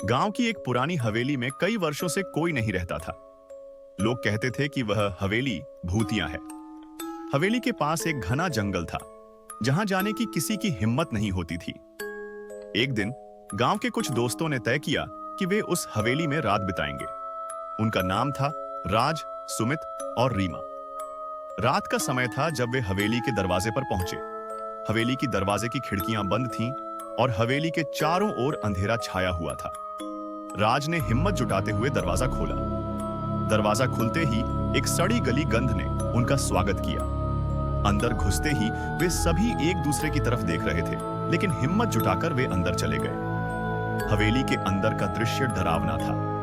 गांव की एक पुरानी हवेली में कई वर्षों से कोई नहीं रहता था। लोग कहते थे कि वह हवेली भूतिया है। हवेली के पास एक घना जंगल था, जहां जाने की किसी की हिम्मत नहीं होती थी। एक दिन गांव के कुछ दोस्तों ने तय किया कि वे उस हवेली में रात बिताएंगे। उनका नाम था राज, सुमित और रीमा। रात का समय था जब वे हवेली के दरवाजे पर पहुंचे। हवेली की दरवाजे की खिड़कियां बंद थीं और हवेली के चारों ओर अंधेरा छाया हुआ था। राज ने हिम्मत जुटाते हुए दरवाजा खोला। दरवाजा खुलते ही एक सड़ी गली गंध ने उनका स्वागत किया। अंदर घुसते ही वे सभी एक दूसरे की तरफ देख रहे थे, लेकिन हिम्मत जुटाकर वे अंदर चले गए। हवेली के अंदर का दृश्य डरावना था।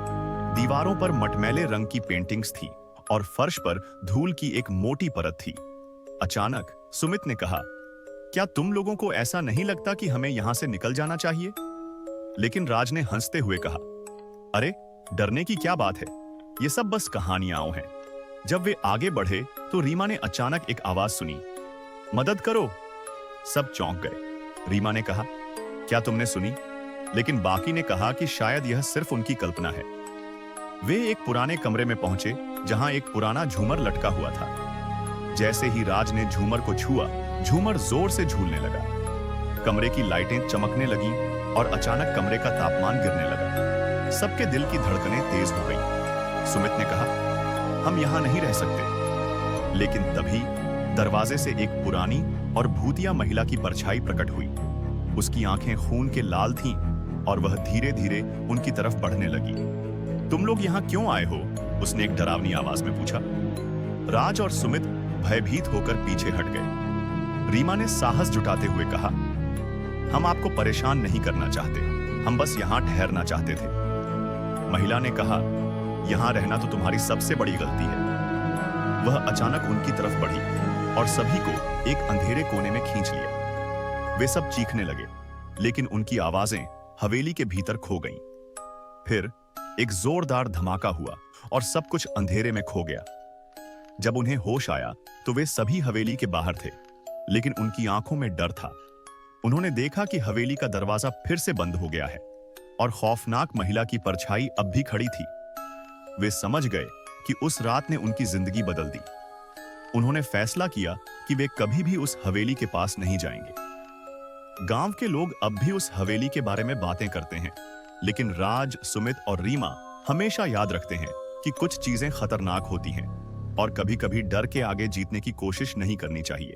दीवारों पर मटमैले रंग की पेंटिंग्स थी और फर्श पर धूल की एक मोटी परत थी। अचानक सुमित ने कहा, क्या तुम लोगों को ऐसा नहीं लगता कि हमें यहां से निकल जाना चाहिए? लेकिन राज ने हंसते हुए कहा, अरे डरने की क्या बात है, ये सब बस कहानियां हैं। जब वे आगे बढ़े तो रीमा ने अचानक एक आवाज सुनी, मदद करो। सब चौंक गए। रीमा ने कहा, क्या तुमने सुनी? लेकिन बाकी ने कहा कि शायद यह सिर्फ उनकी कल्पना है। वे एक पुराने कमरे में पहुंचे जहां एक पुराना झूमर लटका हुआ था। जैसे ही राज ने झूमर को छुआ, झूमर जोर से झूलने लगा। कमरे की लाइटें चमकने लगीं और अचानक कमरे का तापमान गिरने लगा। सबके दिल की धड़कनें तेज हो गईं। सुमित ने कहा, हम यहां नहीं रह सकते। लेकिन तभी दरवाजे से एक पुरानी और भूतिया महिला की परछाई प्रकट हुई। उसकी आंखें खून के लाल थीं और वह धीरे धीरे उनकी तरफ बढ़ने लगी। तुम लोग यहां क्यों आए हो? उसने एक डरावनी आवाज में पूछा। राज और सुमित भयभीत होकर पीछे हट गए। रीमा ने साहस जुटाते हुए कहा, हम आपको परेशान नहीं करना चाहते, हम बस यहां ठहरना चाहते थे। महिला ने कहा, यहां रहना तो तुम्हारी सबसे बड़ी गलती है। वह अचानक उनकी तरफ बढ़ी और सभी को एक अंधेरे कोने में खींच लिया। वे सब चीखने लगे, लेकिन उनकी आवाजें हवेली के भीतर खो गईं। फिर एक जोरदार धमाका हुआ और सब कुछ अंधेरे में खो गया। जब उन्हें होश आया तो वे सभी हवेली के बाहर थे, लेकिन उनकी आंखों में डर था। उन्होंने देखा कि हवेली का दरवाजा फिर से बंद हो गया है और खौफनाक महिला की परछाई अब भी खड़ी थी। वे समझ गए कि उस रात ने उनकी जिंदगी बदल दी। उन्होंने फैसला किया कि वे कभी भी उस हवेली के पास नहीं जाएंगे। गांव के लोग अब भी उस हवेली के बारे में बातें करते हैं, लेकिन राज, सुमित और रीमा हमेशा याद रखते हैं कि कुछ चीजें खतरनाक होती हैं और कभी-कभी डर के आगे जीतने की कोशिश नहीं करनी चाहिए।